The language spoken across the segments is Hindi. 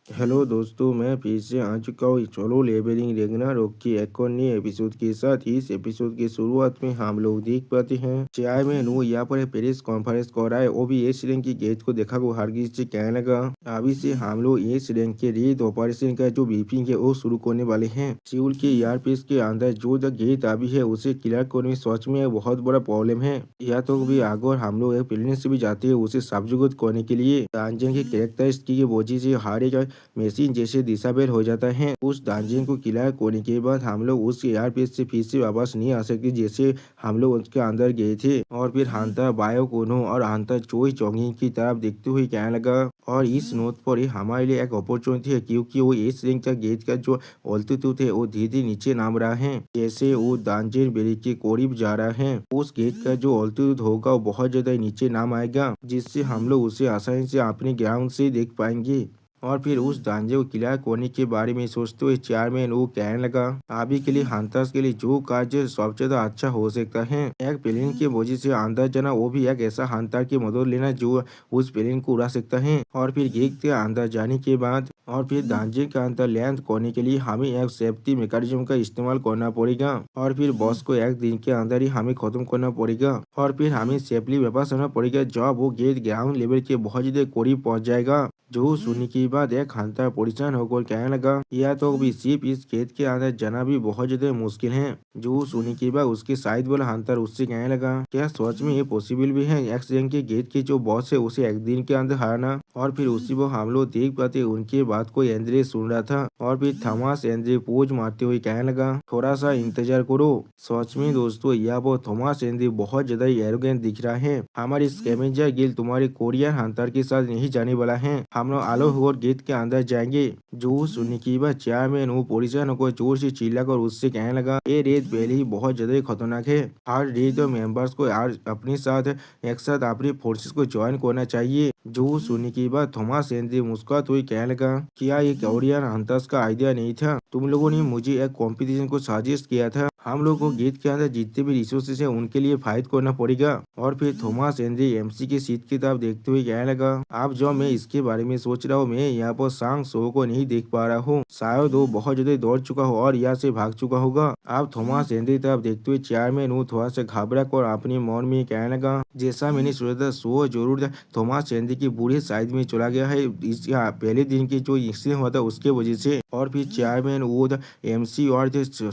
हेलो दोस्तों, मैं फिर से आ चुका हूँ सोलो लेवलिंग रैग्नारोक की एक और नई एपिसोड के साथ। इस एपिसोड की शुरुआत में हम लोग देख पाते हैं चेयरमैन वो यहाँ पर प्रेस कॉन्फ्रेंस कर रहा है। वो भी एस रैंक की गेट को देखा को हरगिज से कहने लगा, अभी से हम लोग एस रैंक के रेड ऑपरेशन का जो ब्रीफिंग है वो शुरू करने वाले हैं। सिउल के एयरपेस के अंदर जो द गेट अभी है उसे क्लियर करने में सच में एक बहुत बड़ा प्रॉब्लम है। या तो भी अगर हम लोग एक प्लेन से भी जाते हैं उसे सब्जुगेट करने के लिए डांजन के कैरेक्टरिस्टिक की वजह से हारेगा मशीन जैसे दिशाभेद हो जाता है। उस डांजन को क्लियर करने के बाद हम लोग उस एयरपेस से फिर से वापस नहीं आ सकते जैसे हम लोग उसके अंदर गए थे। और फिर हंटर बायो कोनो और हंटर चोई चोंगिंग की तरफ देखते हुए कहने लगा, और इस नोट पर ही हमारे लिए एक अपॉर्चुनिटी है क्योंकि वो इस रिंग का गेट का जो ऑल्टीट्यूड है वो धीरे धीरे नीचे नाम रहा है। जैसे वो डांजन बेरी के करीब जा रहा है उस गेट का जो ऑल्टीट्यूड होगा वो बहुत ज्यादा नीचे नाम आएगा, जिससे हम लोग उसे आसानी से अपने ग्राउंड से देख पाएंगे। और फिर उस डांजे को क्लियर करने के बारे में सोचते हुए चेयरमैन वो कहने लगा, अभी के लिए हंटर्स के लिए जो कार्य सबसे ज्यादा अच्छा हो सकता है एक प्लेन की वजह से अंदर जाना, वो भी एक ऐसा हंटर की मदद लेना जो उस प्लेन को उड़ा सकता है। और फिर गेट के अंदर जाने के बाद और फिर डांजे के अंदर लैंड करने के लिए हमें एक सेफ्टी मैकेनिज्म का इस्तेमाल करना पड़ेगा। और फिर बॉस को एक दिन के अंदर ही हमें खत्म करना पड़ेगा। और फिर हमें सेफली वापस आना पड़ेगा जब वो गेट ग्राउंड लेवल के बहुत ज्यादा करीब पहुंच जाएगा। जो सुनने के बाद एक हंटर परेशान होकर कहने लगा, या तो भी सिर्फ इस खेत के अंदर जाना भी बहुत ज्यादा मुश्किल है। जो सुनने के बाद उसके साइड वाला हंटर उससे कहने लगा, क्या सच में ये पॉसिबल भी है एक्स रैंक के गेट के जो बॉस है उसे एक दिन के अंदर हराना। और फिर उसी वो हम लोग देख पाते उनके बात को एंड्रे सुन रहा था। और फिर थॉमस एंड्रे पोज मारते हुए कहने लगा, थोड़ा सा इंतजार करो। सच में दोस्तों यह वो थॉमस एंड्रे बहुत ज्यादा एरोगेंट दिख रहा है। हमारी स्कैवेंजर गिल्ड तुम्हारे कोरियन हंटर के साथ नहीं जाने वाला है, हम लोग आलो होकर गेट के अंदर जाएंगे। जो सुनने की बात चेयरमैन वो परेशान को जोर से चिल्लाकर उससे कहने लगा, ये रेत पहले ही बहुत ज्यादा खतरनाक है। हर रेत और मेंबर्स को आज अपने साथ एक साथ अपनी फोर्सेस को ज्वाइन करना चाहिए। जो सुनने की बात थॉमस एंड्रे मुस्कुराते हुए कहने लगा, क्या ये कोरियन हंटर्स का आइडिया नहीं था? तुम लोगों ने मुझे एक कंपटीशन को सजेस्ट किया था। हम लोग को गेट के अंदर जितने भी रिसोर्सेस है उनके लिए फाइट करना पड़ेगा। और फिर थॉमस एंड्रे एमसी की सीट की तरफ देखते हुए कहने लगा, अब जो मैं इसके बारे में सोच रहा हूँ, मैं यहाँ पर सांग सो को नहीं देख पा रहा हूँ। शायद वो बहुत ज्यादा दौड़ चुका हो और यहाँ से भाग चुका होगा। अब थॉमस एंड्रे तरफ देखते हुए चेयरमैन वो थोड़ा सा घबरा कर अपने मन में कहने लगा, जैसा मैंने सोचा था सो जरूर था। थॉमस एंड्रे की बुरी साइड में चला गया है इस पहले दिन की जो इंसिडेंट हुआ था उसके वजह से। और फिर चेयरमैन वो एमसी और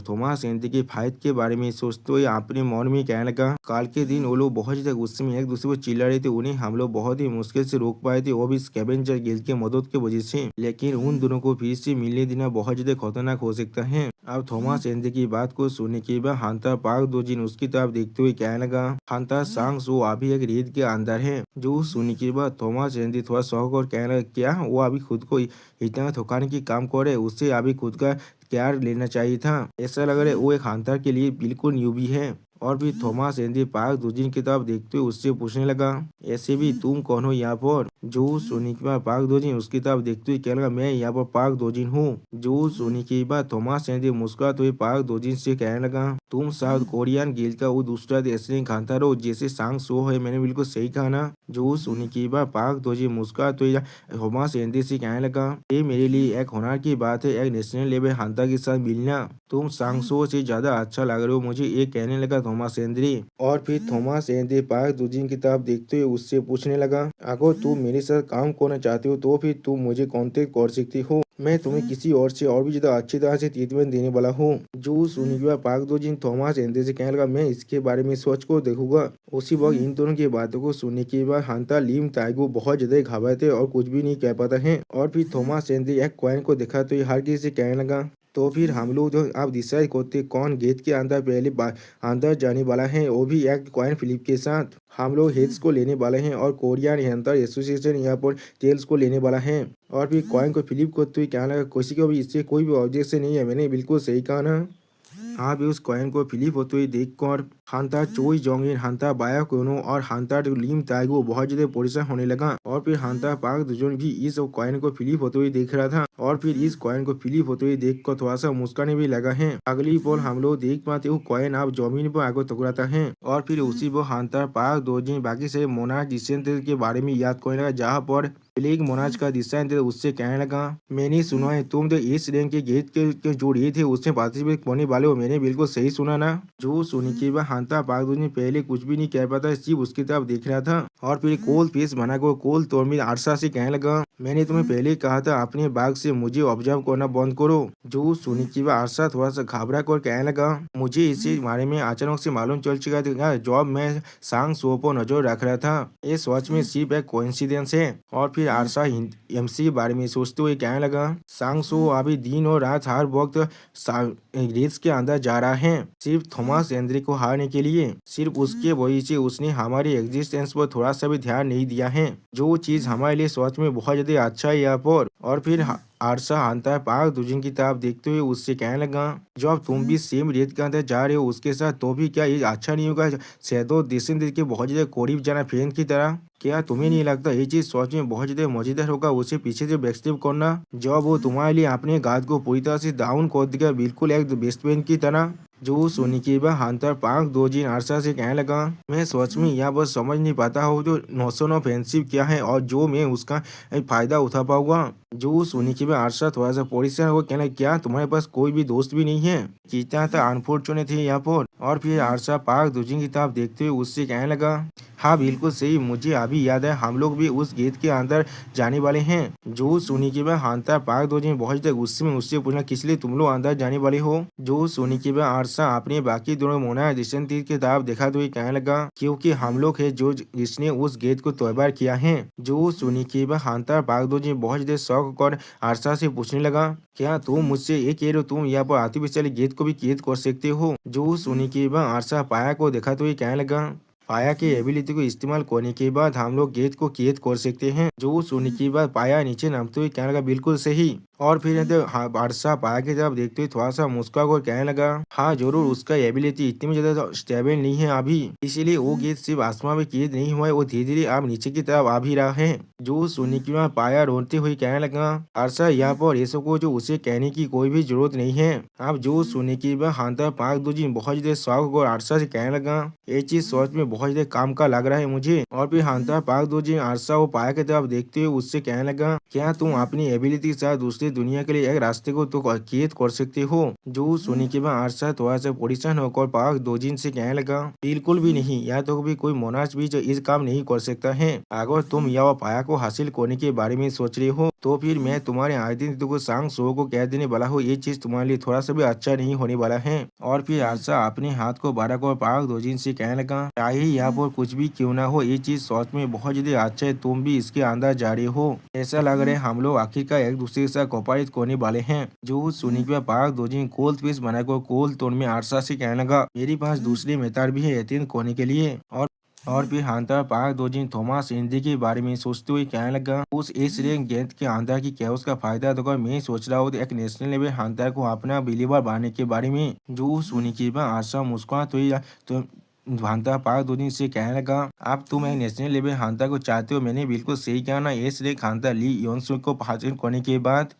थॉमस एंड्रे की फाइट के बारे में सोचते हुए अपने मन में कहने लगा, कल के दिन वो लोग बहुत ज्यादा गुस्से में एक दूसरे को चिल्ला रहे थे, उन्हें हम लोग बहुत ही मुश्किल से रोक पाए थे, वो भी स्कैवेंजर गिल्ड की मदद की वजह से। लेकिन उन दोनों को फिर से मिलने देना बहुत ज्यादा खतरनाक हो सकता है। अब थॉमस एंड्रे की बात को सुनने के बाद हंटर पार्क दोजिन उसकी तरफ देखते हुए कहने लगा, हंटर सांग सो अभी एक रेत के अंदर है। जो सुनने के बाद थॉमस एंड्रे थोड़ा शौक और कहने लगा, क्या वो अभी खुद को इतना थकाने की काम करे, उससे अभी खुद का केयर लेना चाहिए था। ऐसा लग रहा है वो एक हंटर के लिए बिल्कुल न्यूबी है। और फिर थॉमस एंड्रे पार्क दूजिन की तरफ देखते हुए उससे पूछने लगा, ऐसे भी तुम कौन हो यहाँ पर? जो सोनी के बाद पार्क दोजिन उसकी तरफ देखते हुए कहने लगा, मैं यहाँ पर पार्क दोजिन हूँ। जो सोनी के बाद थॉमस एंड्रे मुस्कुराते हुए पार्क दोजिन से कहने लगा, तुम साउथ कोरियन गिल्ड का वो दूसरा रेसलिंग हंटर हो जैसे सांग सो है, मैंने बिल्कुल सही कहा ना? जो सोनी के बाद पार्क दोजिन मुस्कुराते हुए थॉमस एंड्रे से कहने लगा, ये मेरे लिए एक होनर की बात है एक नेशनल लेवल हंटर के साथ मिलना। तुम सांगसो से ज्यादा अच्छा लग रहे हो मुझे, ये कहने लगा थॉमस एंड्रे। और फिर थॉमस एंड्रे पार्क दूजिन की तरफ देखते हुए उससे पूछने लगा, अगर तुम मेरे साथ काम करना चाहते हो तो फिर तुम मुझे कांटेक्ट कर सकती हो, मैं तुम्हें किसी और से और भी ज्यादा अच्छी तरह से ट्रीटमेंट देने वाला हूँ। जो सुनने के बाद पार्क दोजिन थॉमस एंड्रे से कहने लगा, मैं इसके बारे में सोच को देखूंगा। उसी वक्त इन दोनों की बातों को सुनने के बाद हंटर लिम ताइगो बहुत ज्यादा घबराते और कुछ भी नहीं कह पाता है। और फिर थॉमस एंड्रे एक कॉइन को देखा तो हर किसी से कहने लगा, तो फिर हम लोग जो आप डिसाइड करते कौन गेट के अंदर पहले अंदर जाने वाला है, वो भी एक कॉइन फ्लिप के साथ। हम लोग हेड्स को लेने वाले हैं और कोरियन हंटर एसोसिएशन यहाँ पर टेल्स को लेने वाला है। और फिर कॉइन को फ्लिप करते हुए कहने लगा, किसी को भी इससे कोई भी ऑब्जेक्शन नहीं है, मैंने बिल्कुल सही कहा ना? हाँ भी उस कॉइन को फिलिप होते हुए देखकर हांता चोई जोंगिन हांता बाया कोनो और हांता लिम ताइगो बहुत ज्यादा परेशान होने लगा। और फिर हांता पाक दुजोन भी इस कॉइन को फिलिप होते हुए देख रहा था और फिर इस कॉइन को फिलिप होते हुए देख कर थोड़ा सा मुस्काने भी लगा है। अगली पल हम लोग देख पाते वो कॉइन आप जमीन पर आगे टकराता है और फिर उसी पर हांता पाक दोजिन बाकी से मोनार्क डिसेंट के बारे में याद करने लगा, जहाँ पर प्लेग मोनार्च का दिशा उससे कहने लगा, मैंने सुना है तुम तो इस रैंक के गेट के जो रहे थे उसमें पार्टिसिपेट करने वाले हो। मैंने बिल्कुल सही सुना ना? जो सुनी के बाद हांता पागदूज ने पहले कुछ भी नहीं कह पाता, सिर्फ उसकी तरफ देख रहा था और फिर कोल फेस बना कर कोल तोड़मी आरसा से कहने लगा, मैंने तुम्हें पहले कहा था अपने बाग से मुझे ऑब्जर्व करना बंद करो। जो सुनी के बाद आरसा थोड़ा सा घबरा कर कहने लगा, मुझे इसी बारे में अचानक से मालूम चल चुका था जब मैं सांग शो पर नजर रख रहा था। ये सच में सिर्फ एक कोइंसिडेंस है। और फिर आरसा एमसी के बारे में सोचते हुए कहने लगा, सांग शो अभी दिन और रात हर वक्त रेस के अंदर जा रहा है सिर्फ थॉमस एंड्रे को हारने के लिए। सिर्फ उसके वजह से उसने हमारी एग्जिस्टेंस पर थोड़ा सा भी ध्यान नहीं दिया है, जो चीज हमारे लिए सच में बहुत ज्यादा अच्छा है यहाँ पर। और फिर आरसा हांता पाक दुजिन की तरफ देखते हुए उससे कहने लगा, जब तुम भी सेम रेत के अंदर जा रहे हो उसके साथ तो भी क्या ये अच्छा नहीं होगा शैडो देशन के बहुत ज्यादा करीब जाना फ्रेंड की तरह? क्या तुम्हें नहीं लगता ये चीज सच में बहुत ज्यादा मजेदार होगा उसे पीछे से बैकस्टेप करना, जब वो तुम्हारे लिए अपने गार्ड को पूरी तरह से डाउन कर देगा बिल्कुल एक बेस्ट फ्रेंड की तरह? जो सुनी के बाद हांतर पाक दोजिन आरसा से कहने लगा, मैं सच में यहाँ पर समझ नहीं पाता हूँ जो नोशन ऑफ फ्रेंडशिप क्या है और जो मैं उसका फायदा उठा पाऊंगा। जो सुनी के बाद आरसा थोड़ा सा परेशान हो कहना, क्या तुम्हारे पास कोई भी दोस्त भी नहीं है? कितना था अनफॉर्चुनेट है यहाँ पर। और फिर आरसा पाक दुजिन की तरफ देखते हुए उससे कहने लगा, हाँ बिल्कुल सही, मुझे अभी याद है हम लोग भी उस गेट के अंदर जाने वाले हैं। जो सुनी के बाद हांता पाक दोजिन बहुत गुस्से में उससे पूछना, किस लिए तुम लोग अंदर जाने वाले हो? जो सुनी के बाद आरसा अपने बाकी दोनों मोना जिशन तीर के तरफ देखा तो कहने लगा, क्योंकि हम लोग है जो जिसने उस गेट को तैयार किया है। जो सुनी के बाद हांता पाक दोजिन बहुत ज्यादा शौक कर आरसा से पूछने लगा, क्या तुम मुझसे ये कह रहे हो तुम यहाँ पर आर्टिफिशियल गेट को भी कैद कर सकते हो? जो सुनी के बाद आरसा पाया को देखा तो कहने लगा, पाया की एबिलिटी को इस्तेमाल करने के बाद हम लोग गेट को कैद कर सकते हैं। जो सुनने के बाद पाया नीचे नामते हुए कहने लगा, बिल्कुल सही। और फिर बादशाह पाया की तरफ देखते हुए थोड़ा सा मुस्कुरा कर कहने लगा, हाँ जरूर, उसका एबिलिटी इतनी ज्यादा स्टेबल नहीं है अभी, इसीलिए वो गेट सिर्फ आसमान में कैद नहीं हुआ है, वो धीरे धीरे आप नीचे की तरफ आ भी रहा है। जो सुनने के बाद पाया रोते हुए कहने लगा, आरसा यहाँ पर ऐसा को जो उसे कहने की कोई भी जरूरत नहीं है। आप जो सुनने के बाद हांता पाक दोजिन बहुत ज्यादा शौक और आरसा से कहने लगा, ये चीज सोच में बहुत ज्यादा काम का लग रहा है मुझे। और फिर हांता पाक दोजिन आरसा वो पाया की तरफ देखते हुए उससे कहने लगा, क्या तुम अपनी एबिलिटी के साथ दूसरी दुनिया के लिए एक रास्ते को तो कैद कर सकते हो? जो सुनने के बाद आरसा थोड़ा सा परेशान होकर पाक दोजिन से कहने लगा, बिल्कुल भी नहीं, यहाँ तो भी कोई मोनार्च भी जो इस काम नहीं कर सकता है। अगर तुम यह पाया को हासिल करने के बारे में सोच रहे हो तो फिर मैं तुम्हारे आइडेंटिटी को सांग शो को कह देने वाला हूँ, ये चीज तुम्हारे लिए थोड़ा सा भी अच्छा नहीं होने वाला है। और फिर आरसा अपने हाथ को बारह कर पाक दोजिन से कहने लगा, चाहे यहाँ पर कुछ भी क्यों ना हो, ये चीज सच में बहुत ज्यादा अच्छा है, तुम भी इसके अंदर जा रहे हो। ऐसा लग रहा है हम लोग आखिरकार एक दूसरे के साथ कोऑपरेट करने वाले हैं। जो सुनी के पाक दोजिन कोल्ड पीस बनाकर कोल्ड तोड़ में आरसा से कहने लगा, मेरे पास दूसरे मेथड भी है अटेंड करने के लिए। और फिर हांतर पाक दोजिन थॉमस एंड्रे के बारे में सोचते हुए कहने लगा, उस इस रैंक गेंद के अंदर की क्या उसका फायदा तो मैं सोच रहा हूँ एक नेशनल लेवल हांतर को अपना बिलीवर बनाने के बारे में। जो सुनी के बाद आशा मुस्कुराते हुए तो हांता पाक दोजिन से कहने लगा, अब तुम एक नेशनल लेवल हांता को चाहते हो, मैंने बिल्कुल सही कहा ना? इस रैंक हांता ली योनसुक को हासिल करने के बाद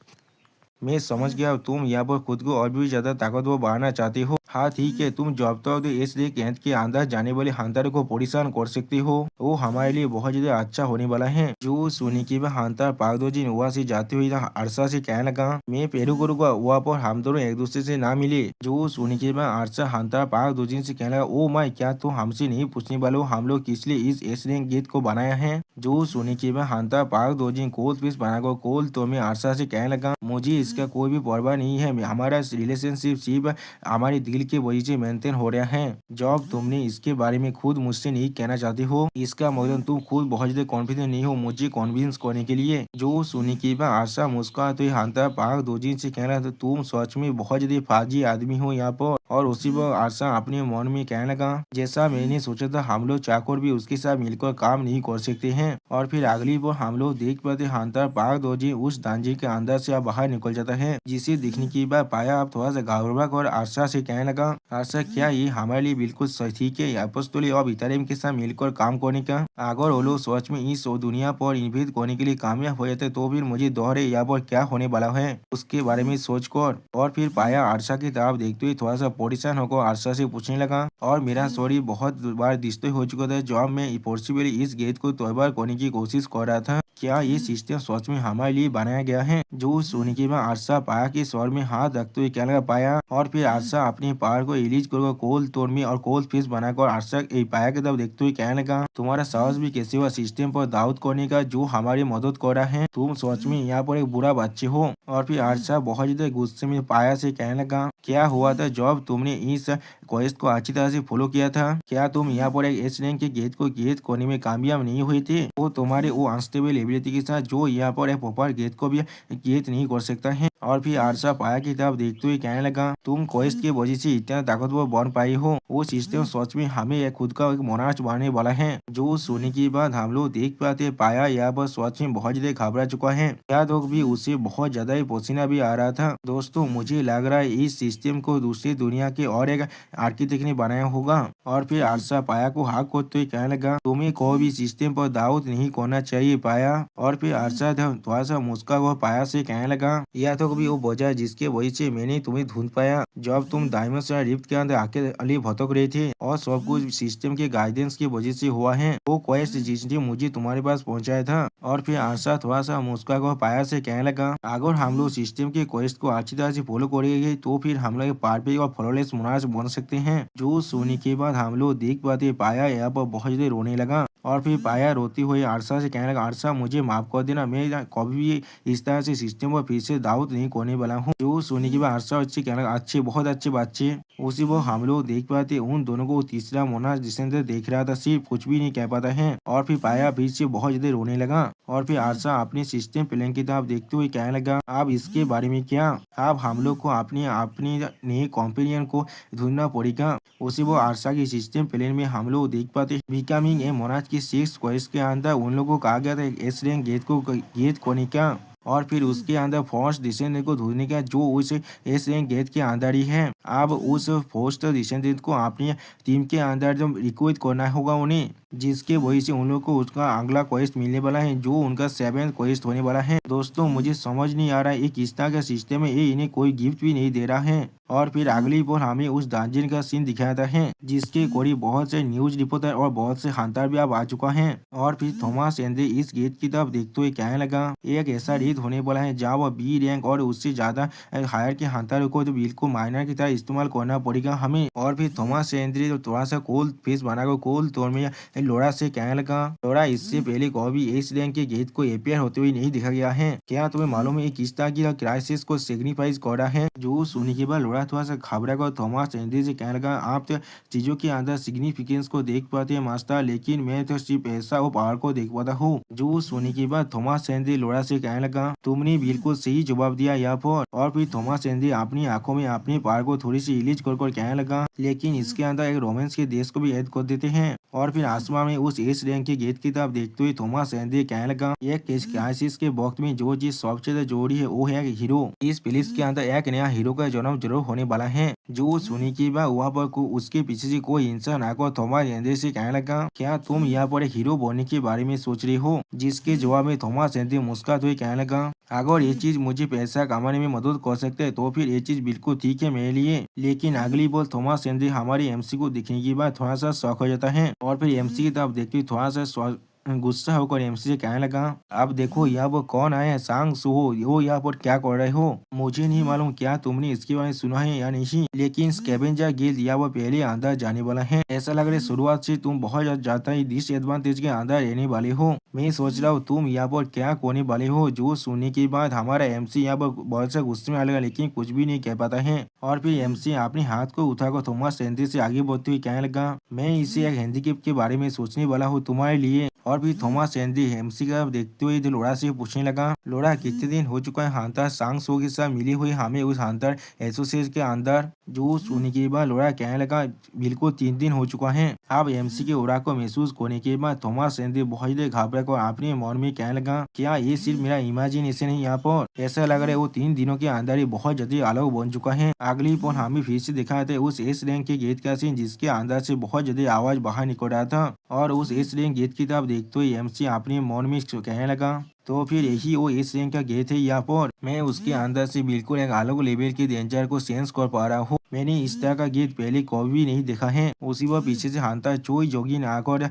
मैं समझ गया तुम यहाँ पर खुद को और भी ज्यादा ताकतवर बनाना चाहते हो। हाँ ठीक है, तुम जब तक इसलिए गेंद के अंदर जाने वाले हांतर को परेशान कर सकते हो, वो हमारे लिए बहुत ज्यादा अच्छा होने वाला है। जो सुनी के बाद हांतर पाक दोजिन वहाँ से जाते हुए अरसा से कहने लगा, मैं पेरू करूंगा वहाँ पर हम दोनों एक दूसरे से ना मिले। जो सुनी के बाद अरसा हांतर पाक दोजिन से कहने लगा, ओ माय, क्या तुम हमसे नहीं पूछने वाले हो हम लोग किस लिए इस एशियन गेट को बनाया है? जो सुनी के बाद हांतर पाक दोजिन कोल पीस बनाकर कोल तो मैं अरसा से कहने लगा, मुझे इसका कोई भी परवाह नहीं है, हमारा रिलेशनशिप सिर्फ हमारे दिल के वजह से मेंटेन हो रहा है। जब तुमने इसके बारे में खुद मुझसे नहीं कहना चाहते हो, इसका मतलब तुम खुद बहुत ज्यादा कॉन्फिडेंट नहीं हो मुझे कॉन्विंस करने के लिए। जो सुनी के बाद आशा मुस्कुरा तो हांता पाक दोजिन से कहना, तो तुम सच में बहुत ज्यादा फाजी आदमी हो यहाँ पर। और उसी वक्त आशा अपने मन में कहने लगा, जैसा मैंने सोचा था हम लोग चाकर भी उसके साथ मिलकर काम नहीं कर सकते हैं। और फिर अगली बार हम लोग देख पाते हंटर पाक दोजी उस दांजी के अंदर से अब बाहर निकल जाता है, जिसे देखने के बाद पाया अब थोड़ा सा घबरा कर आशा से कहने लगा, आशा क्या ये हमारे लिए बिल्कुल सही ठीक है अपोस्तोली और इतारिम के साथ मिलकर काम करने का? अगर वो लोग सच में इस दुनिया पर इन्वेस्ट करने के लिए कामयाब हो जाते तो फिर मुझे दोहरे यहाँ पर क्या होने वाला है उसके बारे में सोच कर। और फिर पाया आशा की तरफ देखते हुए थोड़ा सा परेशान होकर आशा से पूछने लगा, और मेरा सॉरी बहुत बार डिस्ट्रॉय हो चुका था जब मैं पॉसिबली इस गेट को तोड़बार करने की कोशिश कर रहा था। क्या ये सिस्टम सच में हमारे लिए बनाया गया है? जो सुनने के बाद आशा पाया के स्वर में हाथ रखते हुए कहने लगा, पाया। और फिर आशा अपने पावर को रिलीज कर कोल तोड़मी और कोल फिश बनाकर आशा पाया की तरफ देखते हुए कहने लगा, तुम्हारा साहस भी कैसे हुआ सिस्टम पर दाऊद करने का जो हमारी मदद कर रहा है? तुम सच में यहाँ पर एक बुरा बच्चे हो। और फिर आशा बहुत ज्यादा गुस्से में पाया से कहने लगा, क्या हुआ था जब तुमने इस क्वेस्ट को अच्छी तरह से फॉलो किया था? क्या तुम यहाँ पर एक एस रैंक के गेट को गेट करने में कामयाब नहीं हुए थे? वो तुम्हारे वो अनस्टेबल एबिलिटी के साथ जो यहाँ पर एक प्रॉपर गेट को भी गेट नहीं कर सकता है। और फिर आशा पाया की तरफ देखते हुए कहने लगा, तुम क्वेस्ट की वजह से इतना ताकतवर बन पाई हो, वो सिस्टम सच में हमें एक खुद का एक मोनार्च बनने वाला है। जो सुनने के बाद हम लोग देख पाते पाया यहाँ पर सच में बहुत ज्यादा घबरा चुका है। क्या लोग भी उसे बहुत ज्यादा ही पसीना भी आ रहा था। दोस्तों मुझे लग रहा है इस सिस्टम को दूसरी दुनिया के और एक आर्किटेक्ट ने बनाया होगा। और फिर आशा पाया को हाक करते हुए कहने लगा, तुम्हें कोई भी सिस्टम पर दाऊद नहीं करना चाहिए पाया। और फिर आशा थोड़ा सा मुस्का हुआ पाया से कहने लगा, यह तो कभी वो वजह जिसके वजह से मैंने तुम्हें ढूंढ पाया जब तुम डायमेंशनल रिफ्ट के अंदर आके अली भटक रहे थे, और सब कुछ सिस्टम के गाइडेंस की वजह से हुआ है। वो क्वेस्ट जिसने मुझे तुम्हारे पास पहुंचाया था। और फिर आशा थोड़ा सा मुस्का हुआ पाया से कहने लगा, अगर हम लोग सिस्टम के क्वेस्ट को अच्छी तरह से फॉलो करेंगे तो फिर हम लोग परफेक्ट और फ्लॉलेस मोनार्च बन सकते हैं। जो सोने के बाद हम लोग देख पाते पाया यहाँ पर बहुत ज्यादा रोने लगा। और फिर पाया रोती हुई आरसा से कहने लगा, आरसा मुझे माफ कर देना, मैं कभी भी इस तरह से सिस्टम पर फिर से दाऊद नहीं करने वाला हूँ। जो सुनने के बाद आरसा अच्छी कहने लगा, अच्छे बहुत अच्छे बच्चे। उसी वो हम लोग देख पाते उन दोनों को तीसरा मोनार्च जिसे देख रहा था सिर्फ कुछ भी नहीं कह पाता है। और फिर पाया फिर से बहुत ज्यादा रोने लगा। और फिर आरसा अपने सिस्टम प्लान की तरफ देखते हुए कहने लगा, अब इसके बारे में क्या? अब हम लोग को अपनी अपनी नए कॉम्पेनियन को ढूंढना पड़ेगा। उसी वो आरसा की सिस्टम प्लान में हम लोग देख पाते बिकमिंग ए मोनार्च की 6 क्वेस्ट के अंदर उन लोगों को कहा गया था एस रैंक गेट को गेट करने का। और फिर उसके अंदर फर्स्ट डिसेंडेंट को ढूंढने का जो उस एस रैंक गेट के अंदर ही है। अब उस फर्स्ट डिसेंडेंट को अपनी टीम के अंदर जो रिक्रूट करना होगा उन्हें, जिसके वजह से उन लोग को उसका अगला क्वेस्ट मिलने वाला है जो उनका 7th क्वेस्ट होने वाला है। दोस्तों मुझे समझ नहीं आ रहा है ये किस तरह का सिस्टम है, ये इन्हें कोई गिफ्ट भी नहीं दे रहा है। और फिर अगली बार हमें उस डंजन का सीन दिखाता है जिसके करीब बहुत से न्यूज रिपोर्टर और बहुत से हंटर भी अब आ चुका है। और फिर थॉमस एंड्रे इस गेट की तरफ देखते हुए कहने लगा, एक ऐसा रेड होने वाला है जहाँ वह बी रैंक और उससे ज्यादा हायर के हंटर को तो बिल्कुल माइनर की तरह इस्तेमाल करना पड़ेगा हमें। और फिर थॉमस एंड्रे थोड़ा सा कोल फेस बनाकर कोल तोड़ में लोरा से कहने लगा, लोरा इससे पहले कभी इस रैंक के गेट को अपेयर होते हुए नहीं देखा गया है, क्या तुम्हें मालूम है किस तरह की क्राइसिस को सेग्रीफाइस कर रहा है? जो सुनने के बाद लोरा थोड़ा सा घबरा कर थॉमस एंड्रे से कहने लगा, आप तो चीजों के अंदर सिग्निफिकेंस को देख पाते हैं मास्टर, लेकिन मैं तो सिर्फ ऐसा वो पावर को देख पाता हूँ। जो सुनने के बाद थॉमस एंड्रे लोरा से कहने लगा, तुमने बिल्कुल सही जवाब दिया यहाँ पर। और फिर थॉमस एंड्रे अपनी आंखों में अपनी पावर को थोड़ी सी रिलीज कर कहने लगा, लेकिन इसके अंदर एक रोमांस के देश को भी ऐड कर देते हैं। और फिर आसमान में उस एस रैंक के गेट की तरफ देखते हुए थॉमस एंड्रे कहने लगा, एक क्राइसिस के वक्त में जो चीज सबसे ज्यादा जरूरी है वो है हीरो। इस फिलिप्स के अंदर एक नया हीरो का जन्म जरूर होने वाला है। जो सुनी की बात वहाँ पर उसके पीछे से कोई इंसान आकर थॉमस एंड्रे से कहने लगा, क्या तुम यहाँ पर एक हीरो बनने के बारे में सोच रही हो? जिसके जवाब में थॉमस एंड्रे मुस्कुराते हुए कहने लगा, अगर ये चीज मुझे पैसा कमाने में मदद कर सकते हैं तो फिर ये चीज बिल्कुल ठीक है मेरे लिए। लेकिन अगली बार थॉमस एंड्रे हमारी एमसी को दिखने के बाद थोड़ा सा शौक हो जाता है। और फिर एमसी की तरफ देखते हुए थोड़ा सा गुस्सा होकर एमसी से कहने लगा, अब देखो यहाँ पर कौन आए हैं, सांग सुहो, वो यहाँ पर क्या कर रहे हो? मुझे नहीं मालूम क्या तुमने इसके बारे में सुना है या नहीं, लेकिन स्कैवेंजर गिल्ड यहाँ पर पहले अंदर जाने वाला है। ऐसा लग रहा है शुरुआत से तुम बहुत ज्यादा ही डिसएडवांटेज के अंदर रहने वाले हो। मैं सोच रहा हूँ तुम यहाँ पर क्या करने वाले हो। जो सुनने के बाद हमारा एमसी यहाँ पर बहुत सा गुस्से में आ लगा, लेकिन कुछ भी नहीं कह पाता है। और फिर एमसी अपने हाथ को उठाकर थॉमस एंड्रे से आगे बढ़ते हुए कहने लगा, मैं इसे एक हैंडीकैप के बारे में सोचने वाला हूँ तुम्हारे लिए। और फिर थॉमस एंड्रे एमसी का देखते हुए लोरा से पूछने लगा, लोरा कितने दिन हो चुका है हंटर सांग सो के साथ मिली हुई हमें उस हंटर एसोसिएशन के अंदर? जो सुनने के बाद लोरा कहने लगा बिल्कुल 3 दिन हो चुका है। अब एमसी के ओरा को महसूस होने के बाद थॉमस सेंडी बहुत ही घबरा कर अपने मन में कहने लगा क्या ये सिर्फ मेरा इमेजिनेशन है। यहाँ पर ऐसा लग रहा है वो 3 दिनों के अंदर ही बहुत ज्यादा अलग बन चुका है। अगली पल हमें फिर से दिखाए थे उस एस रैंक के गेट का सीन जिसके अंदर से बहुत ज्यादा आवाज बाहर निकल रहा था और उस एस रैंक गेट की तरफ देखते हुए एमसी अपने मन में कहने लगा तो फिर यही वो एस रैंक का गेट है। यहाँ पर मैं उसके अंदर से बिल्कुल एक अलग लेवल के डेंजर को सेंस कर पा रहा हूँ। मैंने इस तरह का गेट पहले कभी भी नहीं देखा है। उसी पर पीछे से हांता चोई जोगिन आकर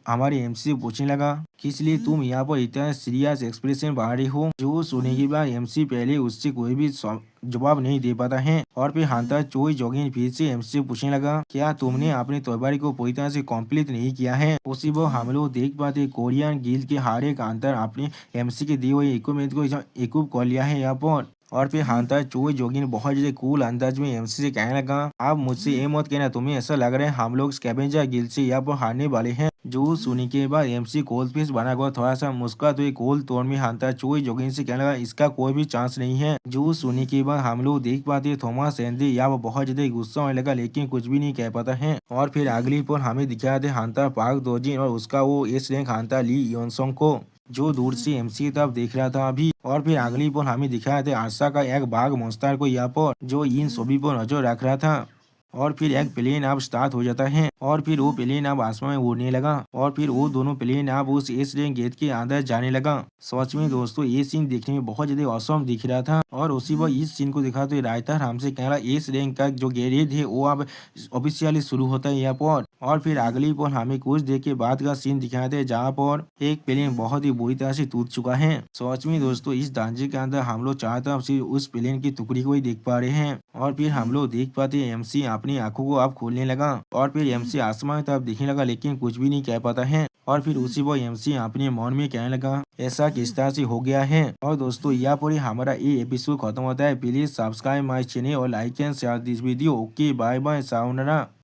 हमारे एमसी से पूछने लगा किस लिए तुम यहाँ पर इतना सीरियस एक्सप्रेशन बना रही हो। जो सुनने के बाद एमसी पहले उससे कोई भी जवाब नहीं दे पाता है और फिर हांता चोई जोगिन फिर से एमसी से पूछने लगा क्या तुमने अपनी तैयारी को पूरी तरह से कंप्लीट नहीं किया है। उसी पर हम लोग देख पाते कोरियन गिल्ड के हर एक अंतर अपने एमसी के दिए हुए इक्विपमेंट को इक्विप कर लिया है यहाँ पर। और फिर हांता चोई जोगिन बहुत ज्यादा कूल अंदाज में एमसी से कहने लगा आप मुझसे ये मत कहना तुम्हें ऐसा लग रहा है हम लोग स्कैवेंजर गिल्ड से यहाँ पर हारने वाले हैं। जो सुनने के बाद एमसी कोल्ड फेस बना कर थोड़ा सा मुस्का तो कोल्ड तोड़ में हांता चोई जोगिन से कहने लगा इसका कोई भी चांस नहीं है। जो सुनने के बाद हम लोग देख पाते थॉमस एंडी यहाँ पर बहुत ज्यादा गुस्सा होने लगा लेकिन कुछ भी नहीं कह पाता है। और फिर अगली पर हमें दिखाया थे हांता पार्क दोजिन और उसका वो एस रैंक हांता ली योनसोंग को जो दूर से एमसी की तरफ देख रहा था अभी। और फिर अगली पर हमें दिखाया था आशा का एक बाघ मोस्तार को यहाँ पर जो इन सभी पर नजर रख रहा था। और फिर एक प्लेन अब स्टार्ट हो जाता है और फिर वो प्लेन अब आसमान में उड़ने लगा और फिर वो दोनों प्लेन अब उस एस रैंक गेट के अंदर जाने लगा। सच में दोस्तों ये सीन देखने में बहुत ज्यादा औसम दिख रहा था और उसी वक्त इस सीन को देखा तो राइटर हमसे कह रहा एस रैंक का जो गैरेज है वो अब ऑफिशियली शुरू होता है यहाँ पर। और फिर अगली पर हमें कुछ देर के बाद का सीन दिखाते हैं जहाँ पर एक प्लेन बहुत ही बुरी तरह से टूट चुका है। सच में दोस्तों इस ढांचे के अंदर हम लोग चारों तरफ से उस प्लेन की टुकड़ी को ही देख पा रहे हैं। और फिर हम लोग देख पाते हैं एमसी अपनी आंखों को अब खोलने लगा और फिर एमसी आसमान की तरफ देखने लगा लेकिन कुछ भी नहीं कह पाता है। और फिर उसी वो एमसी अपने मन में कहने लगा ऐसा किस तरह से हो गया है। और दोस्तों यहाँ पर ही हमारा ये एपिसोड खत्म होता है। प्लीज सब्सक्राइब माई चैनल और like and share this video. Okay bye bye साउंडरा।